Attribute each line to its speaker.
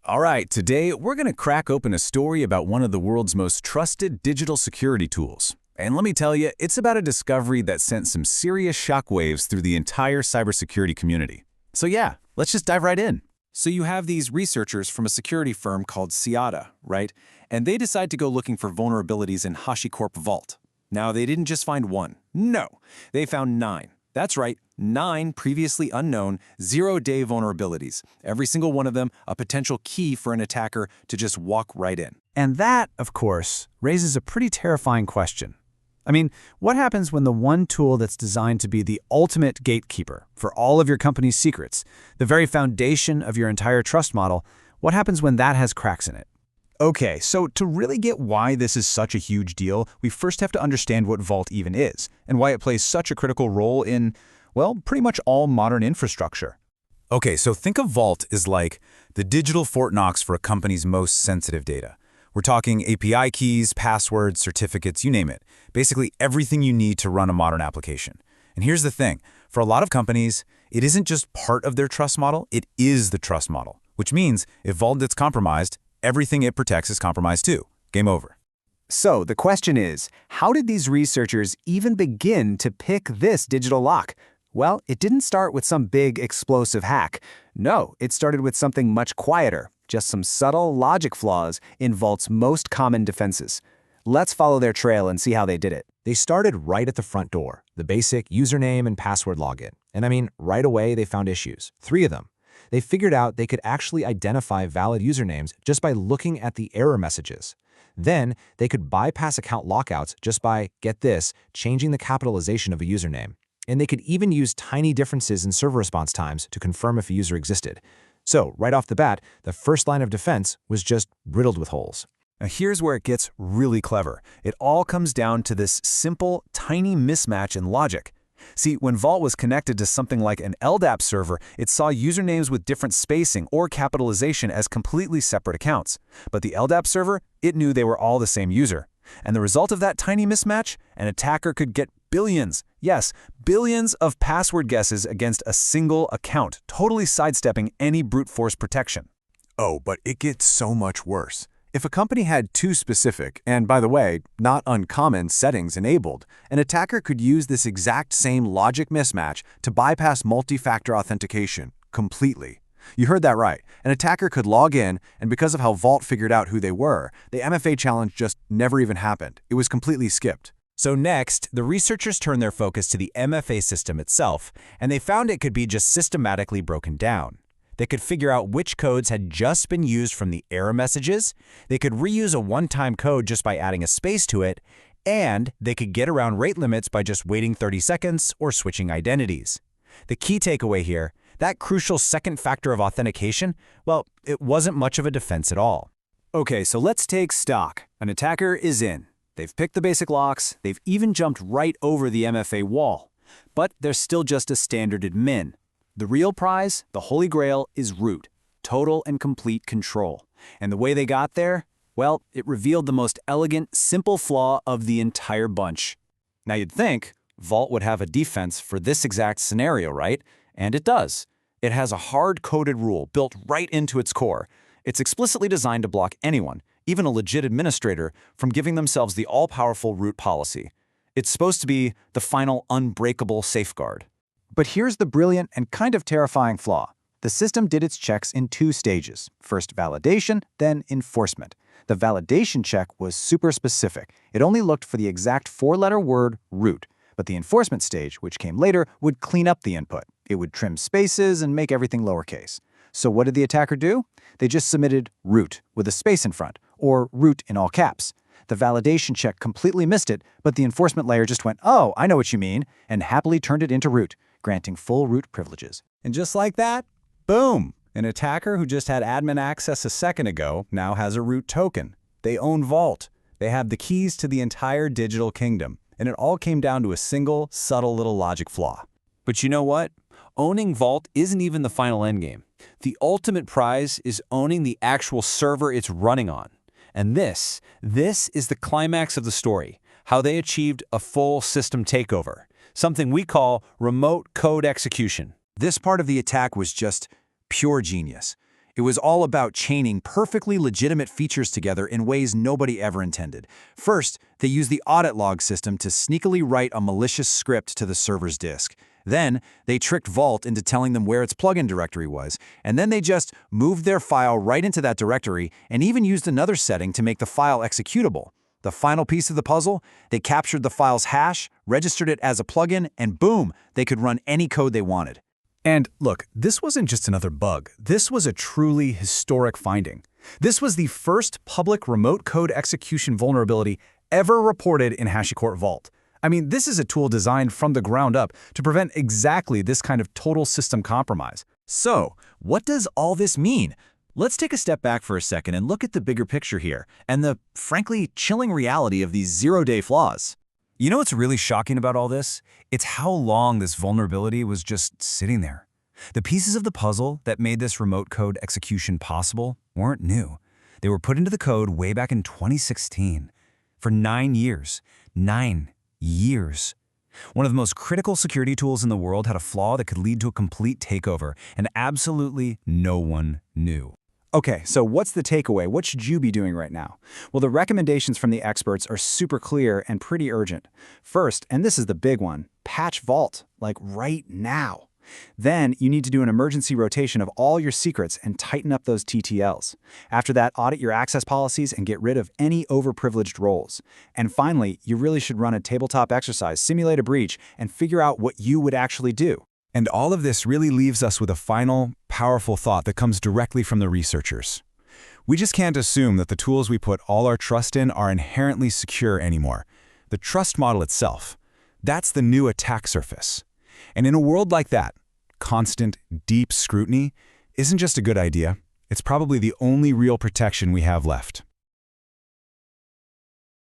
Speaker 1: All right, today we're going to crack open a story about one of the world's most trusted digital security tools. And let me tell you, it's about a discovery that sent some serious shockwaves through the entire cybersecurity community. So yeah, let's just dive right in.
Speaker 2: So you have these researchers from a security firm called Cyata, right? And they decide to go looking for vulnerabilities in HashiCorp Vault. Now, they didn't just find one. No, they found 9. That's right, 9 previously unknown, zero-day vulnerabilities. Every single one of them a potential key for an attacker to just walk right in.
Speaker 3: And that, of course, raises a pretty terrifying question. I mean, what happens when the one tool that's designed to be the ultimate gatekeeper for all of your company's secrets, the very foundation of your entire trust model, what happens when that has cracks in it?
Speaker 4: Okay, so to really get why this is such a huge deal, we first have to understand what Vault even is, and why it plays such a critical role in, well, pretty much all modern infrastructure.
Speaker 1: Okay, so think of Vault as like the digital Fort Knox for a company's most sensitive data. We're talking API keys, passwords, certificates, you name it. Basically everything you need to run a modern application. And here's the thing, for a lot of companies, it isn't just part of their trust model, it is the trust model. Which means if Vault gets compromised, everything it protects is compromised too. Game over.
Speaker 5: So the question is, how did these researchers even begin to pick this digital lock? Well, it didn't start with some big explosive hack. No, it started with something much quieter, just some subtle logic flaws in Vault's most common defenses. Let's follow their trail and see how they did it.
Speaker 6: They started right at the front door, the basic username and password login. And I mean, right away they found issues, 3 of them. They figured out they could actually identify valid usernames just by looking at the error messages. Then, they could bypass account lockouts just by, get this, changing the capitalization of a username. And they could even use tiny differences in server response times to confirm if a user existed. So, right off the bat, the first line of defense was just riddled with holes.
Speaker 1: Now here's where it gets really clever. It all comes down to this simple, tiny mismatch in logic. See, when Vault was connected to something like an LDAP server, it saw usernames with different spacing or capitalization as completely separate accounts. But the LDAP server, it knew they were all the same user. And the result of that tiny mismatch, an attacker could get billions, yes, billions of password guesses against a single account, totally sidestepping any brute force protection.
Speaker 7: Oh, but it gets so much worse. If a company had 2 specific, and by the way, not uncommon settings enabled, an attacker could use this exact same logic mismatch to bypass multi-factor authentication completely. You heard that right. An attacker could log in, and because of how Vault figured out who they were, the MFA challenge just never even happened. It was completely skipped.
Speaker 3: So next, the researchers turned their focus to the MFA system itself, and they found it could be just systematically broken down. They could figure out which codes had just been used from the error messages, they could reuse a one-time code just by adding a space to it, and they could get around rate limits by just waiting 30 seconds or switching identities. The key takeaway here, that crucial second factor of authentication, well, it wasn't much of a defense at all.
Speaker 5: Okay, so let's take stock. An attacker is in. They've picked the basic locks, they've even jumped right over the MFA wall. But they're still just a standard admin. The real prize, the holy grail, is root, total and complete control. And the way they got there? Well, it revealed the most elegant, simple flaw of the entire bunch. Now you'd think Vault would have a defense for this exact scenario, right? And it does. It has a hard-coded rule built right into its core. It's explicitly designed to block anyone, even a legit administrator, from giving themselves the all-powerful root policy. It's supposed to be the final unbreakable safeguard. But here's the brilliant and kind of terrifying flaw. The system did its checks in 2 stages. First validation, then enforcement. The validation check was super specific. It only looked for the exact 4-letter word root. But the enforcement stage, which came later, would clean up the input. It would trim spaces and make everything lowercase. So what did the attacker do? They just submitted root with a space in front, or root in all caps. The validation check completely missed it, but the enforcement layer just went, oh, I know what you mean, and happily turned it into root, granting full root privileges.
Speaker 3: And just like that, boom! An attacker who just had admin access a second ago now has a root token. They own Vault. They have the keys to the entire digital kingdom. And it all came down to a single, subtle little logic flaw.
Speaker 2: But you know what? Owning Vault isn't even the final endgame. The ultimate prize is owning the actual server it's running on. And this is the climax of the story, how they achieved a full system takeover, something we call remote code execution.
Speaker 7: This part of the attack was just pure genius.
Speaker 2: It was all about chaining perfectly legitimate features together in ways nobody ever intended. First, they used the audit log system to sneakily write a malicious script to the server's disk. Then, they tricked Vault into telling them where its plugin directory was, and then they just moved their file right into that directory and even used another setting to make the file executable. The final piece of the puzzle, they captured the file's hash, registered it as a plugin, and boom, they could run any code they wanted.
Speaker 1: And look, this wasn't just another bug. This was a truly historic finding. This was the first public remote code execution vulnerability ever reported in HashiCorp Vault. I mean, this is a tool designed from the ground up to prevent exactly this kind of total system compromise.
Speaker 3: So, what does all this mean? Let's take a step back for a second and look at the bigger picture here and the, frankly, chilling reality of these zero-day flaws. You know what's really shocking about all this? It's how long this vulnerability was just sitting there. The pieces of the puzzle that made this remote code execution possible weren't new. They were put into the code way back in 2016. For 9 years. 9 years. One of the most critical security tools in the world had a flaw that could lead to a complete takeover, and absolutely no one knew.
Speaker 5: Okay, so what's the takeaway? What should you be doing right now? Well, the recommendations from the experts are super clear and pretty urgent. First, and this is the big one, patch Vault, like right now. Then you need to do an emergency rotation of all your secrets and tighten up those TTLs. After that, audit your access policies and get rid of any overprivileged roles. And finally, you really should run a tabletop exercise, simulate a breach, and figure out what you would actually do.
Speaker 1: And all of this really leaves us with a final, powerful thought that comes directly from the researchers. We just can't assume that the tools we put all our trust in are inherently secure anymore. The trust model itself, that's the new attack surface. And in a world like that, constant, deep scrutiny isn't just a good idea. It's probably the only real protection we have left.